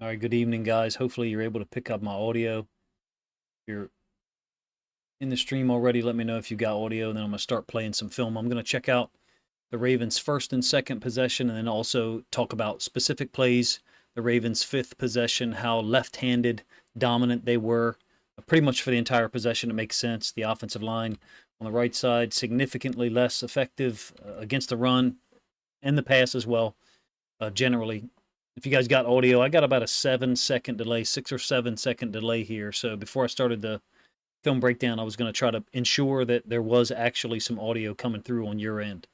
All right, good evening, guys. Hopefully, you're able to pick up my audio. If you're in the stream already, let me know if you got audio, and then I'm going to start playing some film. I'm going to check out the Ravens' first and second possession, and then also talk about specific plays, the Ravens' fifth possession, how left-handed dominant they were. Pretty much for the entire possession, it makes sense. The offensive line on the right side, significantly less effective against the run and the pass as well, generally. If you guys got audio, I got about a 7-second delay, 6 or 7 second delay here. So before I started the film breakdown, I was going to try to ensure that there was actually some audio coming through on your end.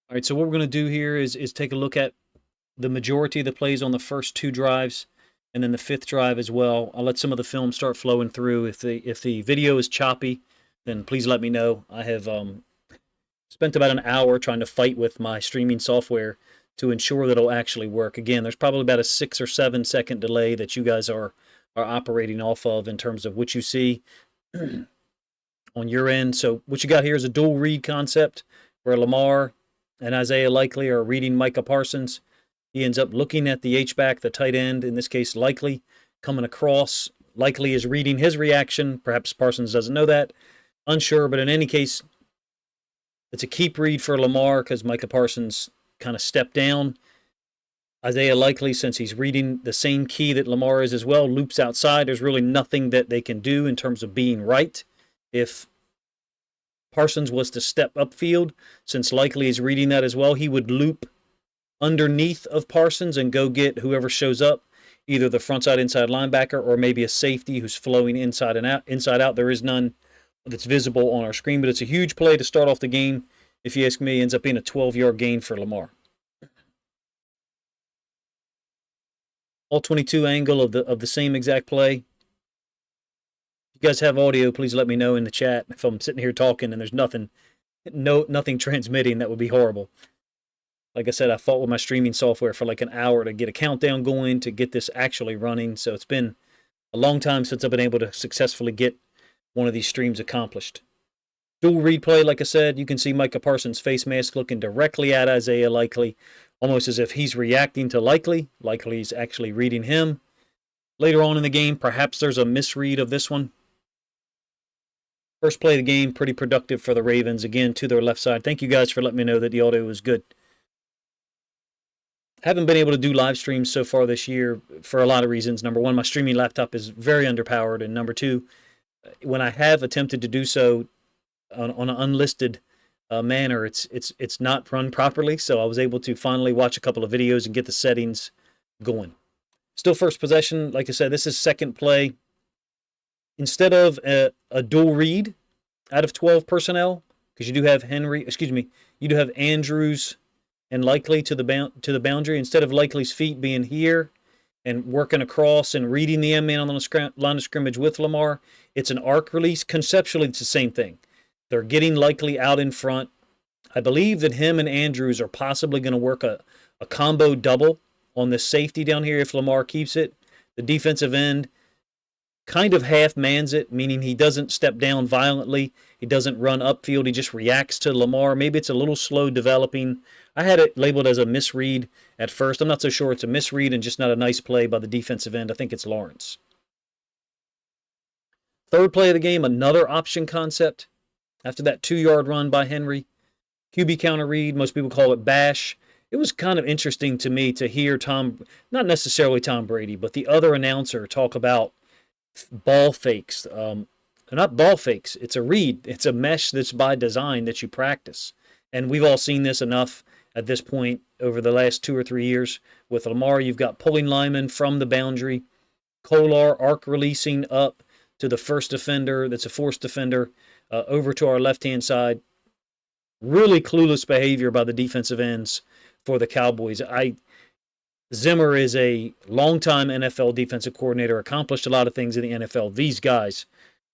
All right, so what we're going to do here is take a look at the majority of the plays on the first two drives, and then the fifth drive as well. I'll let some of the film start flowing through. If the video is choppy, then please let me know. I have spent about an hour trying to fight with my streaming software to ensure that it'll actually work. Again, there's probably about a 6 or 7 second delay that you guys are operating off of in terms of what you see on your end. So what you got here is a dual read concept where Lamar and Isaiah Likely are reading Micah Parsons. He ends up looking at the H-back, the tight end, in this case Likely, coming across. Likely is reading his reaction. Perhaps Parsons doesn't know that. Unsure, but in any case, it's a keep read for Lamar because Micah Parsons kind of stepped down. Isaiah Likely, since he's reading the same key that Lamar is as well, loops outside. There's really nothing that they can do in terms of being right. If Parsons was to step upfield, since Likely is reading that as well, he would loop underneath of Parsons and go get whoever shows up, either the frontside inside linebacker or maybe a safety who's flowing inside and out. Inside out, there is none that's visible on our screen, but it's a huge play to start off the game. If you ask me, ends up being a 12-yard gain for Lamar. All 22 angle of the same exact play. If you guys have audio, please let me know in the chat. If I'm sitting here talking and there's nothing transmitting, that would be horrible. Like I said, I fought with my streaming software for like an hour to get a countdown going, to get this actually running. So it's been a long time since I've been able to successfully get one of these streams accomplished. Dual read play, like I said, you can see Micah Parsons' face mask looking directly at Isaiah Likely, almost as if he's reacting to Likely. Likely's actually reading him. Later on in the game, perhaps there's a misread of this one. First play of the game, pretty productive for the Ravens. Again, to their left side. Thank you guys for letting me know that the audio was good. Haven't been able to do live streams so far this year for a lot of reasons. Number one, my streaming laptop is very underpowered. And number two, when I have attempted to do so on an unlisted manner, it's not run properly. So I was able to finally watch a couple of videos and get the settings going. Still first possession. Like I said, this is second play. Instead of a dual read out of 12 personnel, because you do have you do have Andrews and Likely to the boundary. Instead of Likely's feet being here and working across and reading the M-man on the line of scrimmage with Lamar, it's an arc release. Conceptually, it's the same thing. They're getting Likely out in front. I believe that him and Andrews are possibly going to work a combo double on the safety down here if Lamar keeps it. The defensive end kind of half-mans it, meaning he doesn't step down violently. He doesn't run upfield. He just reacts to Lamar. Maybe it's a little slow developing. I had it labeled as a misread at first. I'm not so sure it's a misread and just not a nice play by the defensive end. I think it's Lawrence. Third play of the game, another option concept. After that 2-yard run by Henry, QB counter read, most people call it bash. It was kind of interesting to me to hear not necessarily Tom Brady, but the other announcer talk about ball fakes. They're not ball fakes. It's a read. It's a mesh that's by design that you practice. And we've all seen this enough at this point over the last 2 or 3 years. With Lamar, you've got pulling linemen from the boundary, Kolar arc releasing up to the first defender that's a forced defender, over to our left-hand side. Really clueless behavior by the defensive ends for the Cowboys. Zimmer is a longtime NFL defensive coordinator, accomplished a lot of things in the NFL. These guys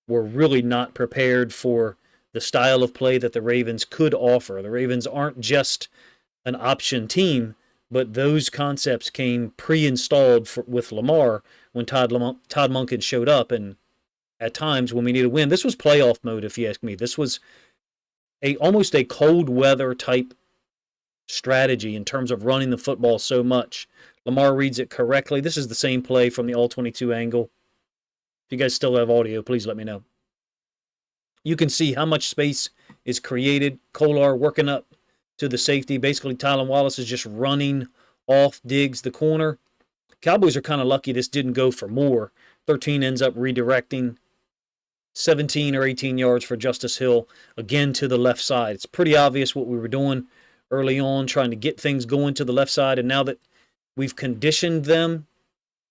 were really not prepared for the style of play that the Ravens could offer. The Ravens aren't just an option team. but those concepts came pre-installed with Lamar when Todd Monken showed up. And at times when we need a win, this was playoff mode, if you ask me. This was almost a cold weather type strategy in terms of running the football so much. Lamar reads it correctly. This is the same play from the all-22 angle. If you guys still have audio, please let me know. You can see how much space is created. Kolar working up to the safety. Basically, Tylan Wallace is just running off, digs the corner. Cowboys are kind of lucky this didn't go for more. 13 ends up redirecting. 17 or 18 yards for Justice Hill, again to the left side. It's pretty obvious what we were doing early on, trying to get things going to the left side. And now that we've conditioned them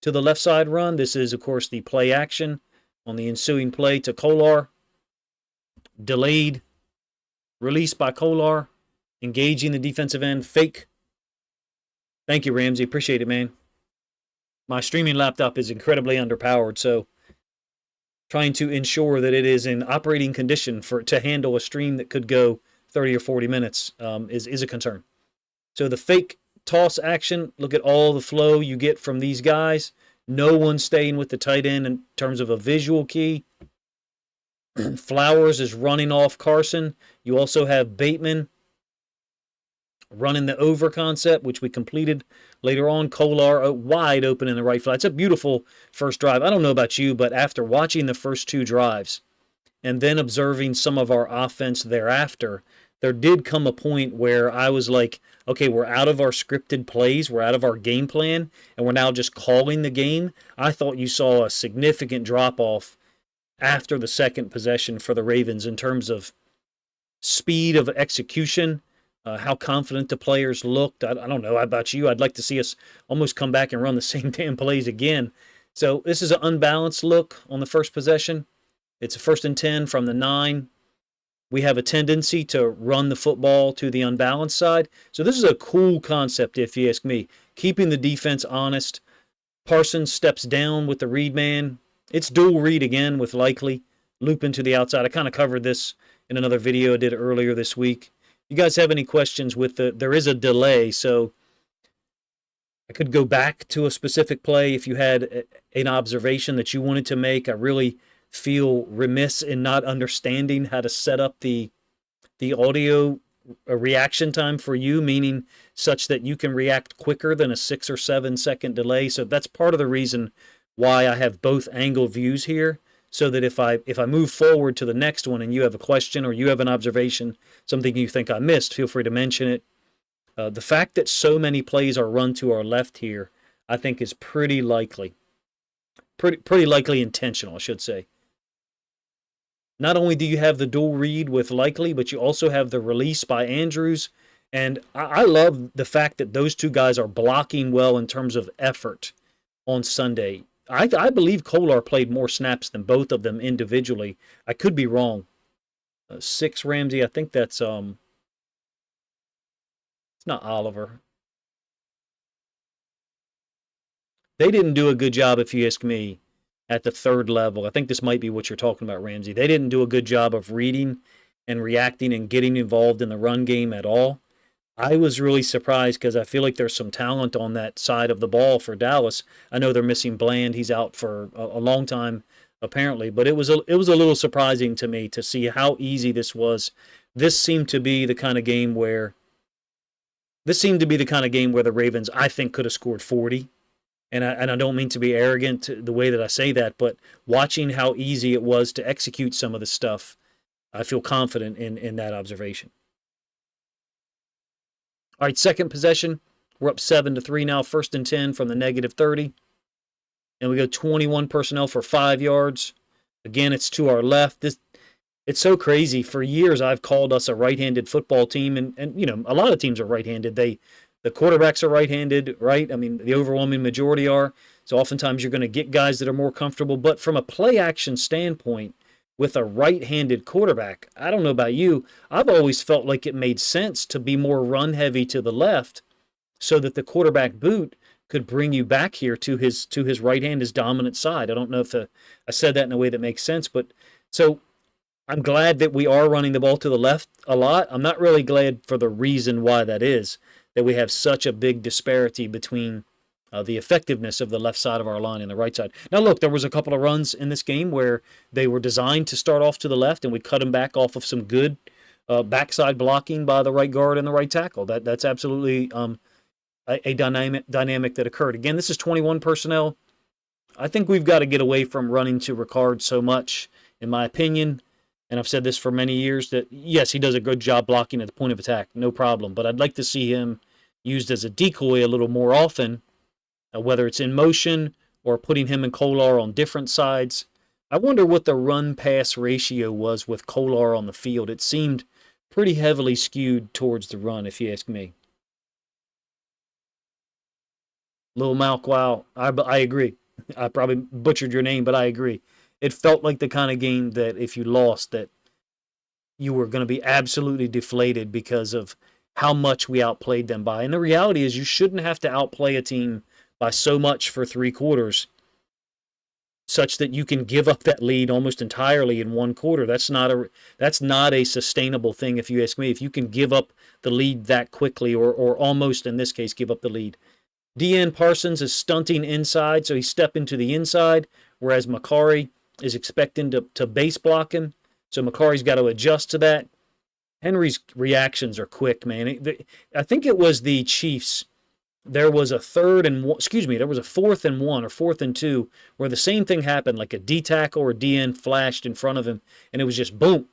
to the left side run, this is, of course, the play action on the ensuing play to Kolar. Delayed release by Kolar, engaging the defensive end. Fake. Thank you, Ramsey. Appreciate it, man. My streaming laptop is incredibly underpowered, so trying to ensure that it is in operating condition to handle a stream that could go 30 or 40 minutes is a concern. So the fake toss action, look at all the flow you get from these guys. No one staying with the tight end in terms of a visual key. Flowers is running off Carson. You also have Bateman running the over concept, which we completed later on. Kolar wide open in the right flat. It's a beautiful first drive. I don't know about you, but after watching the first two drives and then observing some of our offense thereafter, there did come a point where I was like, okay, we're out of our scripted plays, we're out of our game plan, and we're now just calling the game. I thought you saw a significant drop-off after the second possession for the Ravens in terms of speed of execution, how confident the players looked. I don't know about you. I'd like to see us almost come back and run the same damn plays again. So this is an unbalanced look on the first possession. It's a 1st and 10 from the 9. We have a tendency to run the football to the unbalanced side. So this is a cool concept, if you ask me. Keeping the defense honest. Parsons steps down with the read man. It's dual read again with Likely. Looping to the outside. I kind of covered this in another video I did earlier this week. You guys have any questions with there is a delay, so I could go back to a specific play if you had an observation that you wanted to make. I really feel remiss in not understanding how to set up the audio reaction time for you, meaning such that you can react quicker than a 6 or 7 second delay. So that's part of the reason why I have both angle views here, so that if I move forward to the next one and you have a question or you have an observation, something you think I missed, feel free to mention it. The fact that so many plays are run to our left here, I think is pretty likely. Pretty likely intentional, I should say. Not only do you have the dual read with Likely, but you also have the release by Andrews. And I love the fact that those two guys are blocking well in terms of effort on Sunday. I believe Kolar played more snaps than both of them individually. I could be wrong. 6 Ramsey, I think that's it's not Oliver. They didn't do a good job, if you ask me, at the third level. I think this might be what you're talking about, Ramsey. They didn't do a good job of reading and reacting and getting involved in the run game at all. I was really surprised because I feel like there's some talent on that side of the ball for Dallas. I know they're missing Bland. He's out for a long time, apparently. But it was a little surprising to me to see how easy this was. This seemed to be the kind of game where the Ravens, I think, could have scored 40. And I don't mean to be arrogant the way that I say that, but watching how easy it was to execute some of the stuff, I feel confident in that observation. All right, second possession. We're up 7-3 now. 1st and 10 from the -30. And we go 21 personnel for 5 yards. Again, it's to our left. It's so crazy. For years, I've called us a right-handed football team. And you know, a lot of teams are right-handed. The quarterbacks are right-handed, right? I mean, the overwhelming majority are. So oftentimes you're going to get guys that are more comfortable. But from a play-action standpoint, with a right-handed quarterback, I don't know about you, I've always felt like it made sense to be more run-heavy to the left so that the quarterback boot could bring you back here to his right hand, his dominant side. I don't know if I said that in a way that makes sense, but so I'm glad that we are running the ball to the left a lot. I'm not really glad for the reason why that is. that we have such a big disparity between the effectiveness of the left side of our line and the right side. Now, look, there was a couple of runs in this game where they were designed to start off to the left, and we cut them back off of some good backside blocking by the right guard and the right tackle. That's absolutely a dynamic that occurred. Again, this is 21 personnel. I think we've got to get away from running to Ricard so much, in my opinion. And I've said this for many years, that yes, he does a good job blocking at the point of attack, no problem. But I'd like to see him used as a decoy a little more often, whether it's in motion or putting him and Kolar on different sides. I wonder what the run-pass ratio was with Kolar on the field. It seemed pretty heavily skewed towards the run, if you ask me. Lil Malk, wow, I agree. I probably butchered your name, but I agree. It felt like the kind of game that if you lost, that you were going to be absolutely deflated because of how much we outplayed them by. And the reality is you shouldn't have to outplay a team by so much for 3 quarters, such that you can give up that lead almost entirely in 1 quarter. That's not a sustainable thing, if you ask me. If you can give up the lead that quickly, or almost in this case give up the lead. DN Parsons is stunting inside, so he's stepping to the inside, whereas Macari is expecting to base block him. So Macari's got to adjust to that. Henry's reactions are quick, man. I think it was the Chiefs. There was a 4th and 1 or 4th and 2 where the same thing happened, like a D tackle or a DN flashed in front of him, and it was just boom.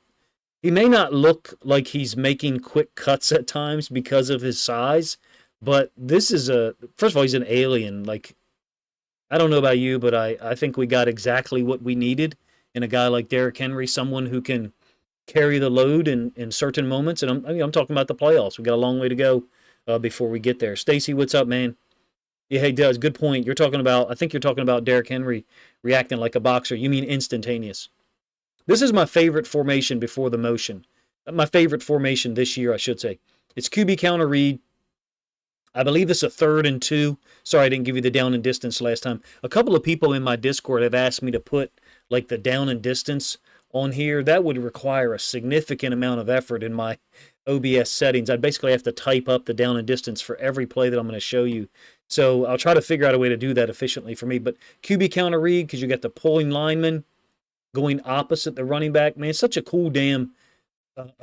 He may not look like he's making quick cuts at times because of his size, but this is first of all, he's an alien. Like, I don't know about you, but I think we got exactly what we needed in a guy like Derrick Henry, someone who can carry the load in certain moments. And I'm talking about the playoffs. We got a long way to go before we get there. Stacy, what's up, man? Yeah, hey, Does, good point. I think you're talking about Derrick Henry reacting like a boxer. You mean instantaneous. This is my favorite formation before the motion. My favorite formation this year, I should say. It's QB counter read. I believe it's a 3rd and 2. Sorry, I didn't give you the down and distance last time. A couple of people in my Discord have asked me to put like the down and distance on here. That would require a significant amount of effort in my OBS settings. I'd basically have to type up the down and distance for every play that I'm going to show you. So I'll try to figure out a way to do that efficiently for me. But QB counter read, because you got the pulling lineman going opposite the running back. Man, it's such a cool damn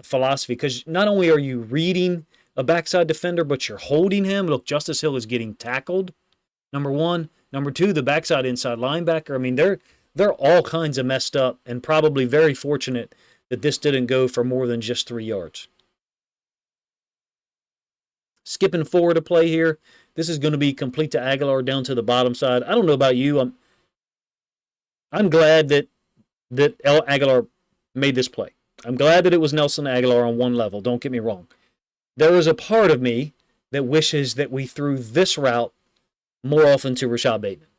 philosophy, because not only are you reading a backside defender, but you're holding him. Look, Justice Hill is getting tackled, number 1. Number 2, the backside inside linebacker. I mean, they're all kinds of messed up, and probably very fortunate that this didn't go for more than just 3 yards. Skipping forward a play here. This is going to be complete to Aguilar down to the bottom side. I don't know about you. I'm glad that Aguilar made this play. I'm glad that it was Nelson Aguilar on one level. Don't get me wrong. There is a part of me that wishes that we threw this route more often to Rashad Bateman.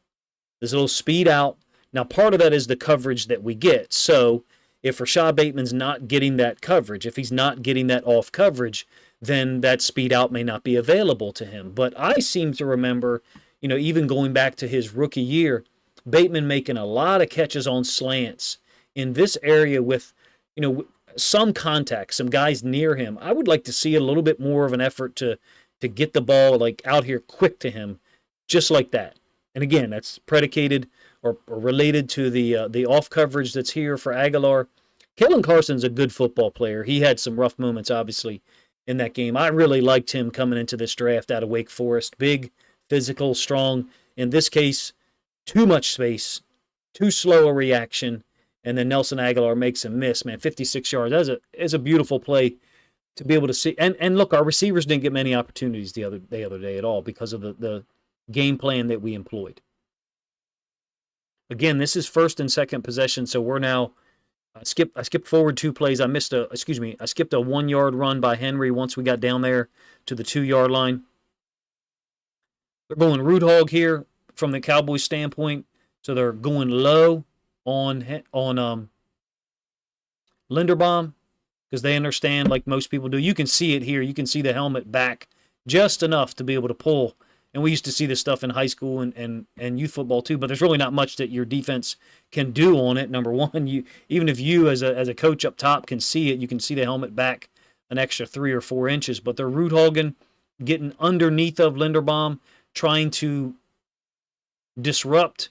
This little speed out. Now, part of that is the coverage that we get. So if Rashad Bateman's not getting that coverage, if he's not getting that off coverage, then that speed out may not be available to him. But I seem to remember, even going back to his rookie year, Bateman making a lot of catches on slants in this area with, some contact, some guys near him. I would like to see a little bit more of an effort to get the ball like out here quick to him, just like that. And again, that's predicated or related to the off coverage that's here for Aguilar. Kalen Carson's a good football player. He had some rough moments, obviously, in that game. I really liked him coming into this draft out of Wake Forest. Big, physical, strong. In this case, too much space, too slow a reaction, and then Nelson Aguilar makes him miss, man. 56 yards. That is a beautiful play to be able to see. And look, our receivers didn't get many opportunities the other day at all because of the game plan that we employed. Again, this is 1st and 2nd possession, so we're now I skipped forward 2 plays. I skipped a 1-yard run by Henry once we got down there to the 2-yard line. They're going root hog here from the Cowboys standpoint, so they're going low on Linderbaum because they understand, like most people do. You can see it here. You can see the helmet back just enough to be able to pull. And we used to see this stuff in high school and youth football too, but there's really not much that your defense can do on it. Number one, even if you as a coach up top can see it, you can see the helmet back an extra 3 or 4 inches, but they're root hogging. getting underneath of Linderbaum, trying to disrupt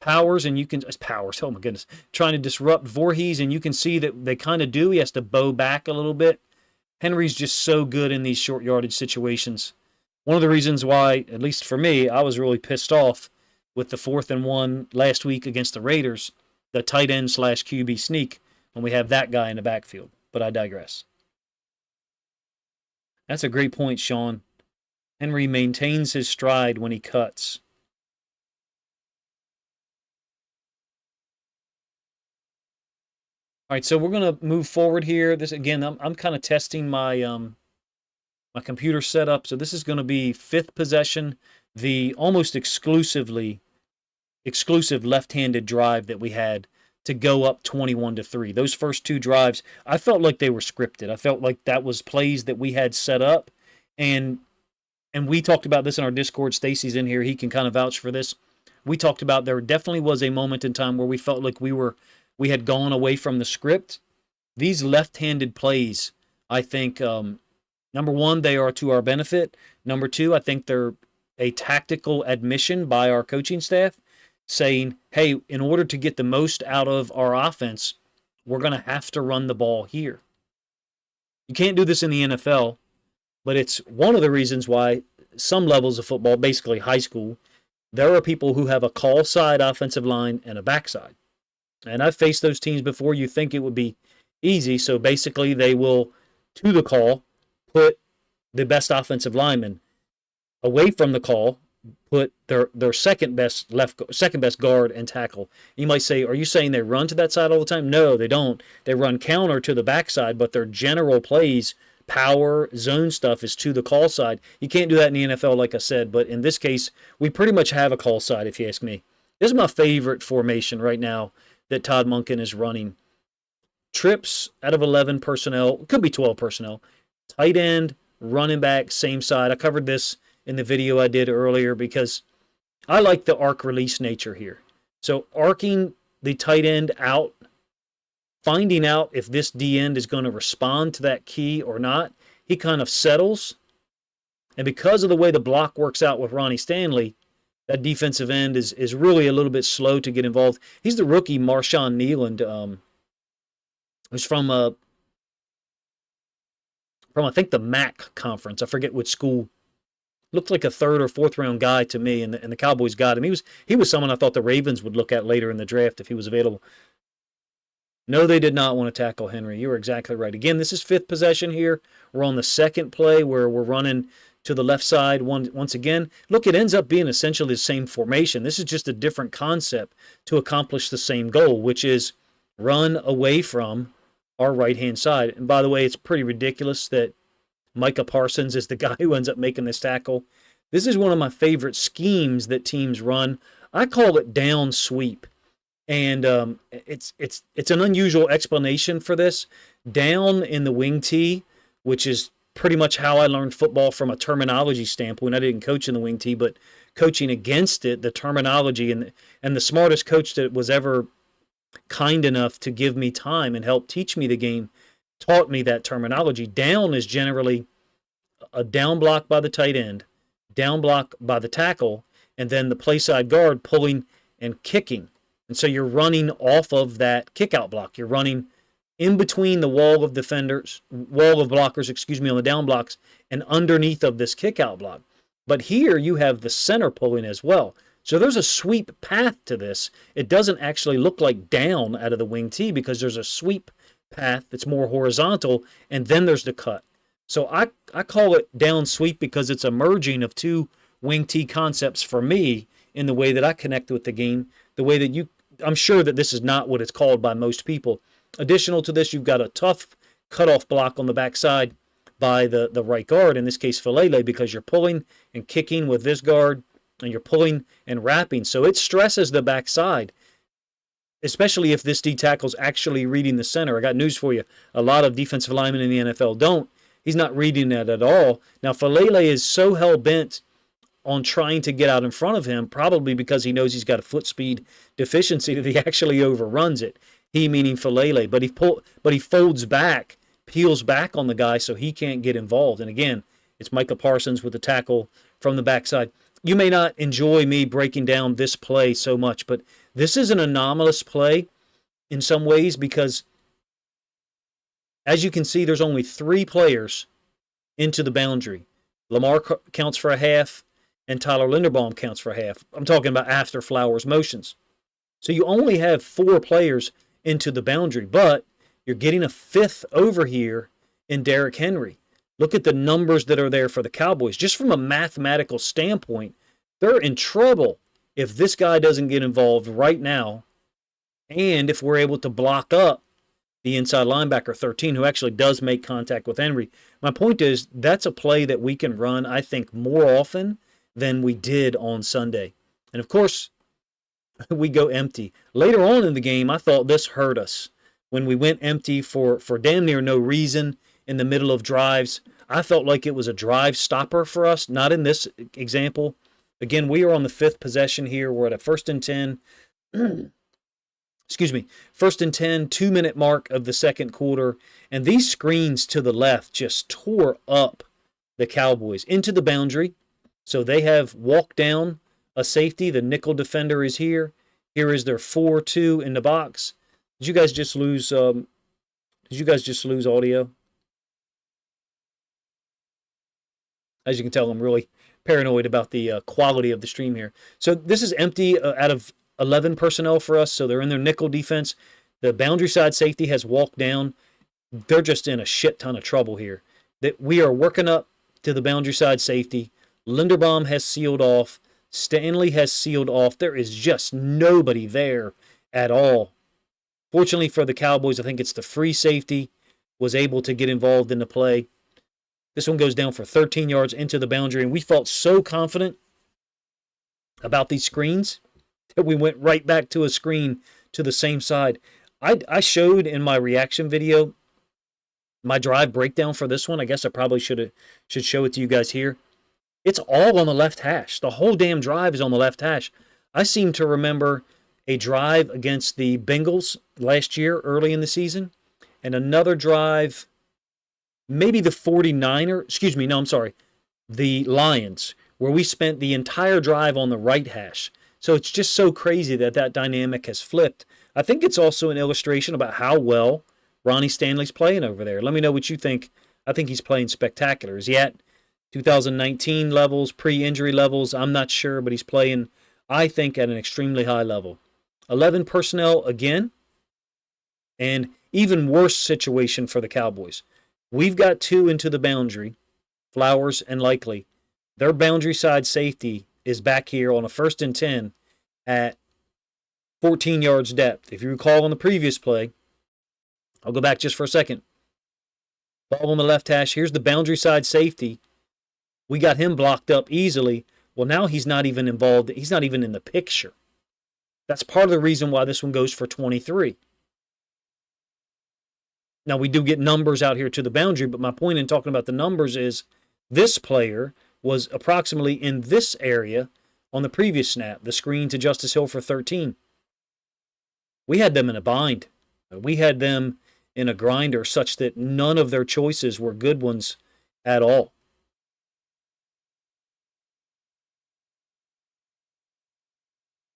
Powers, and you can Powers. Oh my goodness, trying to disrupt Voorhees, and you can see that they kind of do. He has to bow back a little bit. Henry's just so good in these short yardage situations. One of the reasons why, at least for me, I was really pissed off with the 4th and 1 last week against the Raiders, the tight end / QB sneak, when we have that guy in the backfield. But I digress. That's a great point, Sean. Henry maintains his stride when he cuts. All right, so we're going to move forward here. This again, I'm kind of testing my my computer setup. So this is going to be 5th possession, the almost exclusive left-handed drive that we had to go up 21-3. Those first 2 drives, I felt like they were scripted. I felt like that was plays that we had set up, and we talked about this in our Discord. Stacy's in here; he can kind of vouch for this. We talked about there definitely was a moment in time where we felt like we had gone away from the script. These left-handed plays, I think, number one, they are to our benefit. Number two, I think they're a tactical admission by our coaching staff saying, hey, in order to get the most out of our offense, we're going to have to run the ball here. You can't do this in the NFL, but it's one of the reasons why some levels of football, basically high school, there are people who have a call side offensive line and a backside. And I've faced those teams before. You think it would be easy. So basically they will, to the call, put the best offensive lineman away from the call, put their second best guard and tackle. You might say, are you saying they run to that side all the time? No, they don't. They run counter to the backside, but their general plays, power, zone stuff is to the call side. You can't do that in the NFL, like I said, but in this case, we pretty much have a call side, if you ask me. This is my favorite formation right now that Todd Monken is running. Trips out of 11 personnel, could be 12 personnel. Tight end, running back, same side. I covered this in the video I did earlier because I like the arc release nature here. So arcing the tight end out, finding out if this D end is going to respond to that key or not. He kind of settles. And because of the way the block works out with Ronnie Stanley, that defensive end is really a little bit slow to get involved. He's the rookie Marshawn Nealand, who's from I think the MAC conference. I forget which school. Looked like a 3rd or 4th round guy to me, and the Cowboys got him. He was someone I thought the Ravens would look at later in the draft if he was available. No, they did not want to tackle Henry. You were exactly right. Again, this is 5th possession here. We're on the second play where we're running to the left side once again. Look, it ends up being essentially the same formation. This is just a different concept to accomplish the same goal, which is run away from our right-hand side. And by the way, it's pretty ridiculous that Micah Parsons is the guy who ends up making this tackle. This is one of my favorite schemes that teams run. I call it down sweep. And it's an unusual explanation for this. Down in the wing tee, which is pretty much how I learned football from a terminology standpoint. I didn't coach in the wing tee, but coaching against it, the terminology, and the smartest coach that was ever kind enough to give me time and help teach me the game taught me that terminology. Down is generally a down block by the tight end, down block by the tackle, and then the play side guard pulling and kicking. And so you're running off of that kick out block. You're running in between the wall of blockers, on the down blocks, and underneath of this kick out block. But here you have the center pulling as well. So there's a sweep path to this. It doesn't actually look like down out of the wing tee because there's a sweep path that's more horizontal, and then there's the cut. So I call it down sweep because it's a merging of two wing tee concepts for me in the way that I connect with the game, the way that I'm sure that this is not what it's called by most people. Additional to this, you've got a tough cutoff block on the backside by the right guard, in this case Falele, because you're pulling and kicking with this guard, and you're pulling and wrapping. So it stresses the backside, especially if this D tackle's actually reading the center. I got news for you. A lot of defensive linemen in the NFL don't. He's not reading that at all. Now, Falele is so hell-bent on trying to get out in front of him, probably because he knows he's got a foot speed deficiency, that he actually overruns it. He meaning Falele, but he folds back, peels back on the guy so he can't get involved. And again, It's Micah Parsons with the tackle from the backside. You may not enjoy me breaking down this play so much, but this is an anomalous play in some ways because, as you can see, there's only 3 players into the boundary. Lamar counts for a half, and Tyler Linderbaum counts for a half. I'm talking about after Flowers' motions. So you only have 4 players into the boundary, but you're getting a 5th over here in Derrick Henry. Look at the numbers that are there for the Cowboys. Just from a mathematical standpoint, they're in trouble if this guy doesn't get involved right now, and if we're able to block up the inside linebacker 13, who actually does make contact with Henry. My point is, that's a play that we can run, I think, more often than we did on Sunday. And of course, we go empty. Later on in the game, I thought this hurt us. When we went empty for damn near no reason in the middle of drives, I felt like it was a drive stopper for us, not in this example. Again, we are on the 5th possession here. We're at a 1st and 10. Excuse me, 1st and 10, 2-minute mark of the second quarter. And these screens to the left just tore up the Cowboys into the boundary. So they have walked down a safety. The nickel defender is here. Here is their 4-2 in the box. Did you guys just lose audio? As you can tell, I'm really paranoid about the quality of the stream here. So this is empty out of 11 personnel for us, so they're in their nickel defense. The boundary side safety has walked down. They're just in a shit ton of trouble here. That we are working up to the boundary side safety. Linderbaum has sealed off. Stanley has sealed off. There is just nobody there at all. Fortunately for the Cowboys, I think it's the free safety was able to get involved in the play. This one goes down for 13 yards into the boundary, and we felt so confident about these screens that we went right back to a screen to the same side. I showed in my reaction video my drive breakdown for this one. I guess I probably should show it to you guys here. It's all on the left hash. The whole damn drive is on the left hash. I seem to remember a drive against the Bengals last year, early in the season, and another drive, maybe the 49er, excuse me, no, I'm sorry, the Lions, where we spent the entire drive on the right hash. So it's just so crazy that that dynamic has flipped. I think it's also an illustration about how well Ronnie Stanley's playing over there. Let me know what you think. I think he's playing spectacular. Is he at 2019 levels, pre-injury levels? I'm not sure, but he's playing, I think, at an extremely high level. 11 personnel again, and even worse situation for the Cowboys. We've got 2 into the boundary, Flowers and Likely. Their boundary side safety is back here on a 1st and 10 at 14 yards depth. If you recall on the previous play, I'll go back just for a second. Ball on the left hash. Here's the boundary side safety. We got him blocked up easily. Well, now he's not even involved. He's not even in the picture. That's part of the reason why this one goes for 23. Now, we do get numbers out here to the boundary, but my point in talking about the numbers is this player was approximately in this area on the previous snap, the screen to Justice Hill for 13. We had them in a bind. We had them in a grinder such that none of their choices were good ones at all.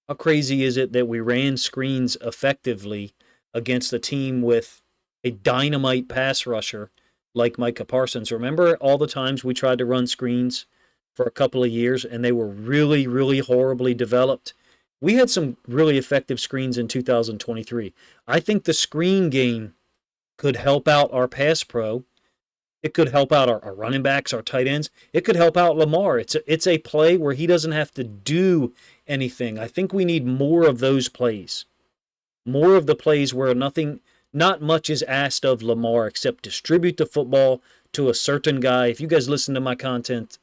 How crazy is it that we ran screens effectively against a team with a dynamite pass rusher like Micah Parsons? Remember all the times we tried to run screens for a couple of years and they were really, really horribly developed? We had some really effective screens in 2023. I think the screen game could help out our pass pro. It could help out our running backs, our tight ends. It could help out Lamar. It's a play where he doesn't have to do anything. I think we need more of those plays. More of the plays where not much is asked of Lamar except distribute the football to a certain guy. If you guys listen to my content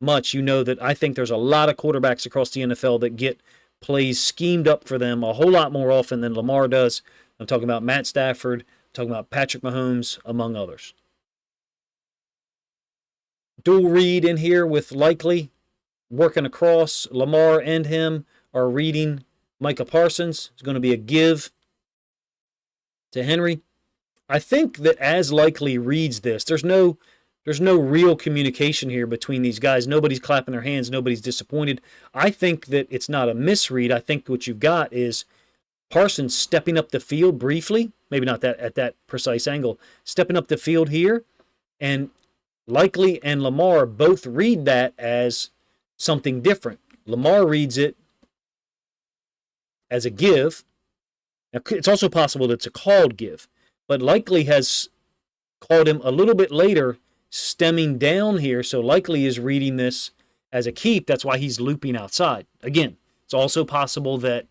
much, you know that I think there's a lot of quarterbacks across the NFL that get plays schemed up for them a whole lot more often than Lamar does. I'm talking about Matt Stafford, I'm talking about Patrick Mahomes, among others. Dual read in here with Likely working across. Lamar and him are reading Micah Parsons. It's going to be a give to Henry. I think that as Likely reads this, there's no There's no real communication here between these guys. Nobody's clapping their hands. Nobody's disappointed. I think that it's not a misread. I think what you've got is Parsons stepping up the field briefly, maybe not that at that precise angle, stepping up the field here, and Likely and Lamar both read that as something different. Lamar reads it as a give. Now, it's also possible that it's a called give, but Likely has called him a little bit later, stemming down here, so Likely is reading this as a keep. That's why he's looping outside. Again, it's also possible that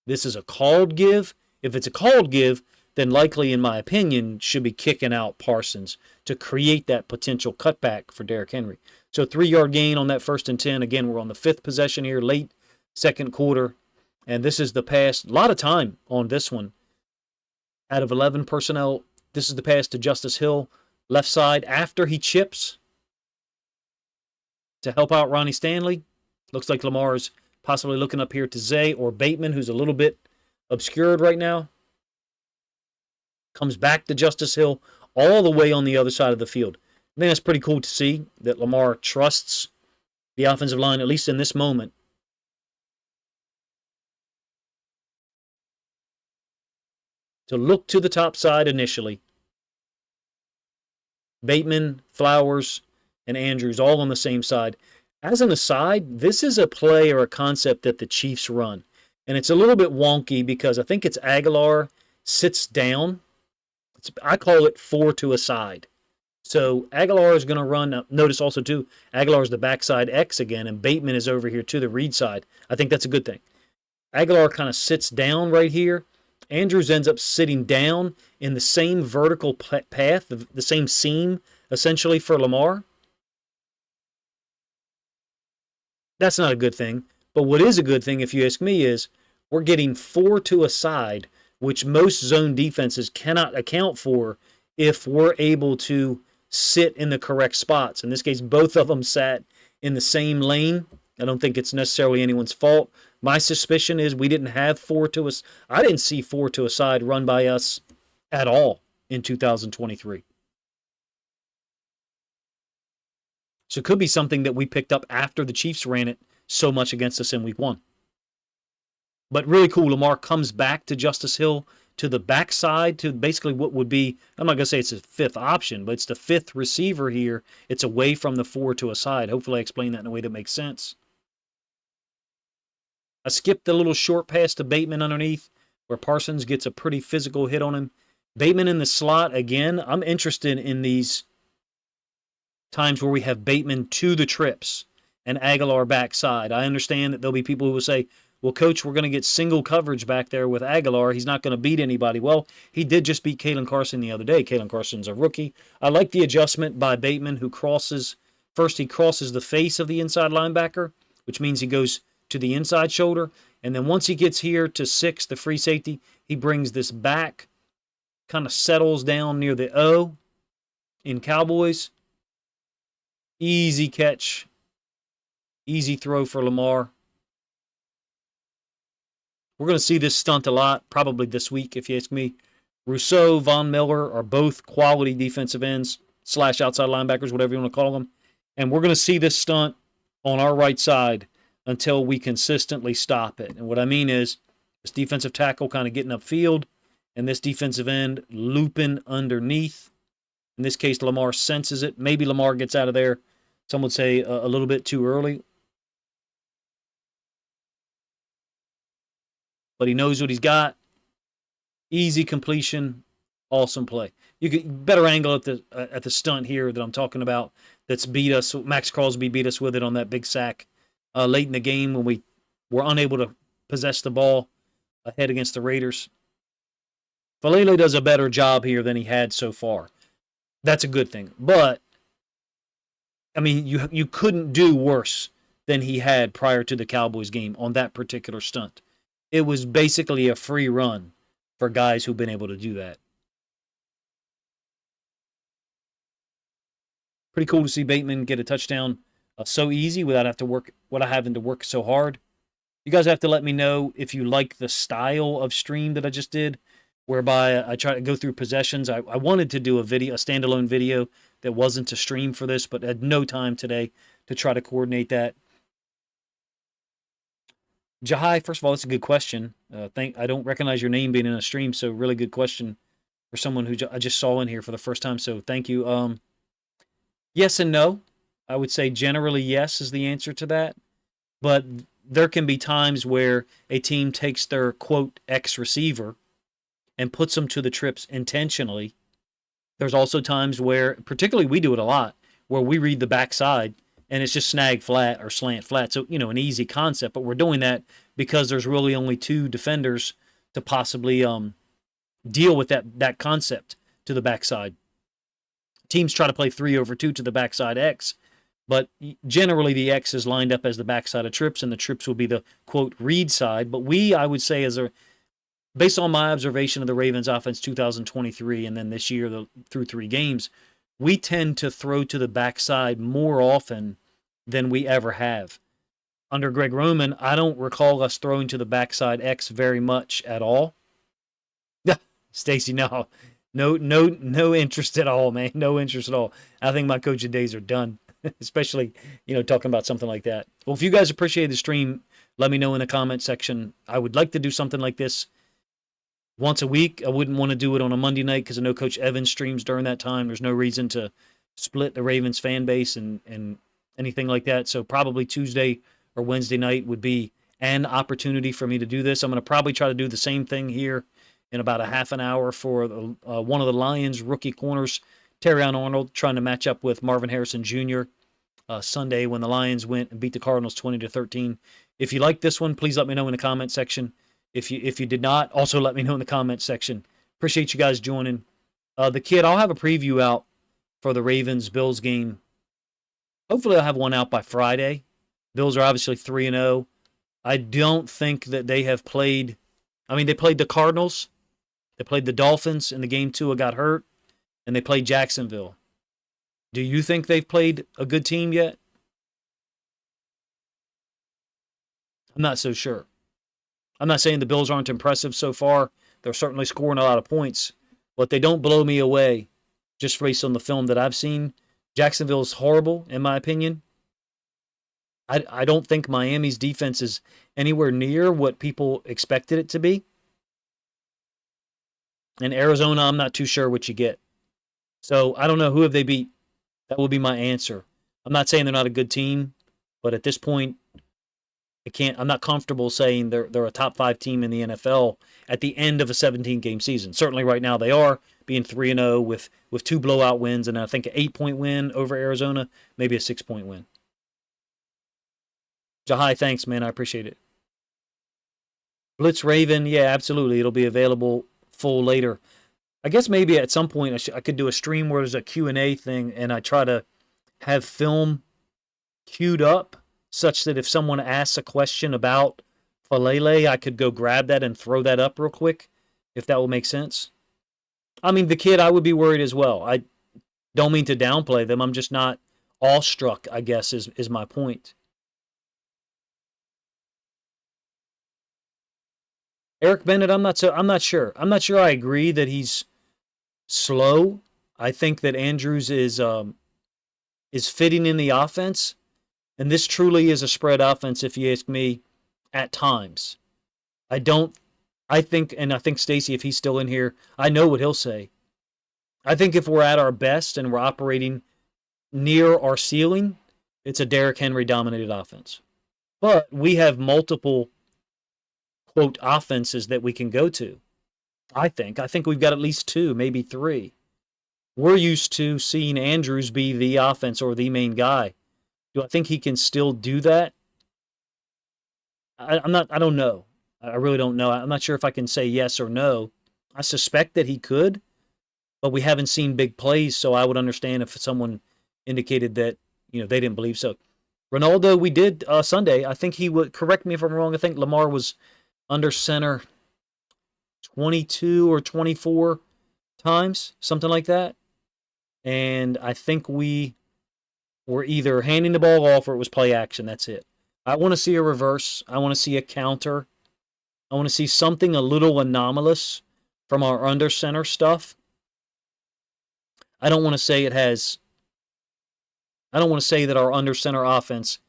this is a called give. If it's a called give, then Likely, in my opinion, should be kicking out Parsons to create that potential cutback for Derrick Henry. So 3-yard gain on that 1st and 10. Again, we're on the 5th possession here, late second quarter. And this is the pass. A lot of time on this one. Out of 11 personnel, this is the pass to Justice Hill, left side, after he chips to help out Ronnie Stanley. Looks like Lamar's possibly looking up here to Zay or Bateman, who's a little bit obscured right now. Comes back to Justice Hill all the way on the other side of the field. I think that's pretty cool to see that Lamar trusts the offensive line, at least in this moment. To look to the top side initially. Bateman, Flowers, and Andrews all on the same side. As an aside, this is a play or a concept that the Chiefs run. And it's a little bit wonky because I think it's Aguilar sits down. I call it 4 to a side. So Aguilar is going to run. Notice also, too, Aguilar is the backside X again, and Bateman is over here to the read side. I think that's a good thing. Aguilar kind of sits down right here. Andrews ends up sitting down in the same vertical path, the same seam, essentially, for Lamar. That's not a good thing. But what is a good thing, if you ask me, is we're getting 4 to a side, which most zone defenses cannot account for if we're able to sit in the correct spots. In this case, both of them sat in the same lane. I don't think it's necessarily anyone's fault. My suspicion is we didn't have 4 to a side. I didn't see 4 to a side run by us at all in 2023. So it could be something that we picked up after the Chiefs ran it so much against us in week 1. But really cool, Lamar comes back to Justice Hill to the backside to basically what would be, I'm not going to say it's a 5th option, but it's the 5th receiver here. It's away from the 4 to a side. Hopefully I explain that in a way that makes sense. I skipped the little short pass to Bateman underneath where Parsons gets a pretty physical hit on him. Bateman in the slot again. I'm interested in these times where we have Bateman to the trips and Aguilar backside. I understand that there'll be people who will say, well, Coach, we're going to get single coverage back there with Aguilar. He's not going to beat anybody. Well, he did just beat Kalen Carson the other day. Kalen Carson's a rookie. I like the adjustment by Bateman, who crosses. First, he crosses the face of the inside linebacker, which means he goes to the inside shoulder. And then once he gets here to 6, the free safety, he brings this back, kind of settles down near the O in Cowboys. Easy catch. Easy throw for Lamar. We're going to see this stunt a lot, probably this week, if you ask me. Rousseau, Von Miller are both quality defensive ends / outside linebackers, whatever you want to call them. And we're going to see this stunt on our right side until we consistently stop it. And what I mean is this defensive tackle kind of getting upfield and this defensive end looping underneath. In this case, Lamar senses it. Maybe Lamar gets out of there, some would say, a little bit too early. But he knows what he's got. Easy completion, awesome play. You get better angle at the stunt here that I'm talking about. That's beat us. Max Crosby beat us with it on that big sack late in the game when we were unable to possess the ball ahead against the Raiders. Falele does a better job here than he had so far. That's a good thing. But I mean, you couldn't do worse than he had prior to the Cowboys game on that particular stunt. It was basically a free run for guys who've been able to do that. Pretty cool to see Bateman get a touchdown so easy without having to work so hard. You guys have to let me know if you like the style of stream that I just did, whereby I try to go through possessions. I wanted to do a standalone video that wasn't to stream for this, but had no time today to try to coordinate that. Jahai, first of all, that's a good question. I don't recognize your name being in a stream, so really good question for someone who I just saw in here for the first time. So thank you. Yes and no. I would say generally yes is the answer to that, but there can be times where a team takes their quote X receiver and puts them to the trips intentionally. There's also times where, particularly we do it a lot, where we read the backside and it's just snag flat or slant flat. So, an easy concept, but we're doing that because there's really only two defenders to possibly deal with that concept to the backside. Teams try to play 3 over 2 to the backside X, but generally the X is lined up as the backside of trips, and the trips will be the quote read side. But I would say, based on my observation of the Ravens offense 2023 and then this year through 3 games, we tend to throw to the backside more often than we ever have. Under Greg Roman, I don't recall us throwing to the backside X very much at all. Stacy, no interest at all, man. No interest at all. I think my coaching days are done, especially, talking about something like that. Well, if you guys appreciate the stream, let me know in the comment section. I would like to do something like this once a week. I wouldn't want to do it on a Monday night because I know Coach Evans streams during that time. There's no reason to split the Ravens fan base and anything like that. So probably Tuesday or Wednesday night would be an opportunity for me to do this. I'm going to probably try to do the same thing here in about a half an hour for one of the Lions rookie corners, Terrion Arnold, trying to match up with Marvin Harrison Jr. Sunday when the Lions went and beat the Cardinals 20-13. If you like this one, please let me know in the comment section. If you did not, also let me know in the comment section. Appreciate you guys joining. The Kid, I'll have a preview out for the Ravens-Bills game. Hopefully I'll have one out by Friday. Bills are obviously 3-0. I don't think that they have played. They played the Cardinals. They played the Dolphins in the game. Tua got hurt, and they played Jacksonville. Do you think they've played a good team yet? I'm not so sure. I'm not saying the Bills aren't impressive so far. They're certainly scoring a lot of points, but they don't blow me away just based on the film that I've seen. Jacksonville is horrible, in my opinion. I don't think Miami's defense is anywhere near what people expected it to be. And Arizona, I'm not too sure what you get. So I don't know, who have they beat? That will be my answer. I'm not saying they're not a good team, but at this point, I'm not comfortable saying they're a top 5 team in the NFL at the end of a 17-game season. Certainly right now they are, being 3-0 with 2 blowout wins, and I think an 8-point win over Arizona, maybe a 6-point win. Jahai, thanks, man. I appreciate it. Blitz Raven, yeah, absolutely. It'll be available full later. I guess maybe at some point I could do a stream where there's a Q&A thing, and I try to have film queued up such that if someone asks a question about Falele, I could go grab that and throw that up real quick, if that will make sense. The Kid, I would be worried as well. I don't mean to downplay them. I'm just not awestruck, I guess, is my point. Eric Bennett, I'm not sure. I'm not sure I agree that he's slow. I think that Andrews is fitting in the offense, and this truly is a spread offense, if you ask me, at times. I think Stacy, if he's still in here, I know what he'll say. I think if we're at our best and we're operating near our ceiling, it's a Derrick Henry-dominated offense. But we have multiple, quote, offenses that we can go to. I think we've got at least 2, maybe 3. We're used to seeing Andrews be the offense or the main guy. Do I think he can still do that? I don't know. I really don't know. I'm not sure if I can say yes or no. I suspect that he could, but we haven't seen big plays, so I would understand if someone indicated that, they didn't believe so. Ronaldo, we did Sunday. I think he would, correct me if I'm wrong, I think Lamar was under center 22 or 24 times, something like that. And I think we were either handing the ball off or it was play action. That's it. I want to see a reverse. I want to see a counter. I want to see something a little anomalous from our under center stuff. I don't want to say it has. I don't want to say that our under center offense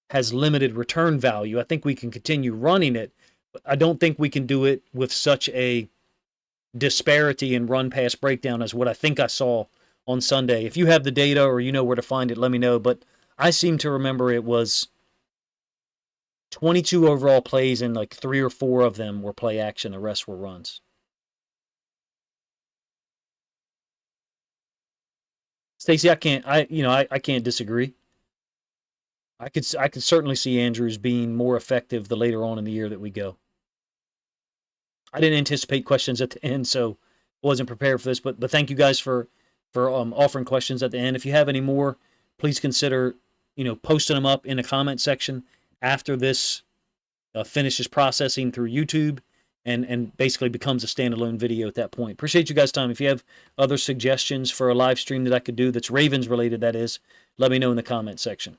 has limited return value. I think we can continue running it, but I don't think we can do it with such a disparity in run pass breakdown as what I think I saw on Sunday. If you have the data or you know where to find it, let me know. But I seem to remember it was 22 overall plays and like 3 or 4 of them were play action. The rest were runs. Stacey, I can't disagree. I could certainly see Andrews being more effective the later on in the year that we go. I didn't anticipate questions at the end, so wasn't prepared for this. But thank you guys for offering questions at the end. If you have any more, please consider posting them up in the comment section after this finishes processing through YouTube and basically becomes a standalone video at that point. Appreciate you guys' time. If you have other suggestions for a live stream that I could do that's Ravens related, that is, let me know in the comment section.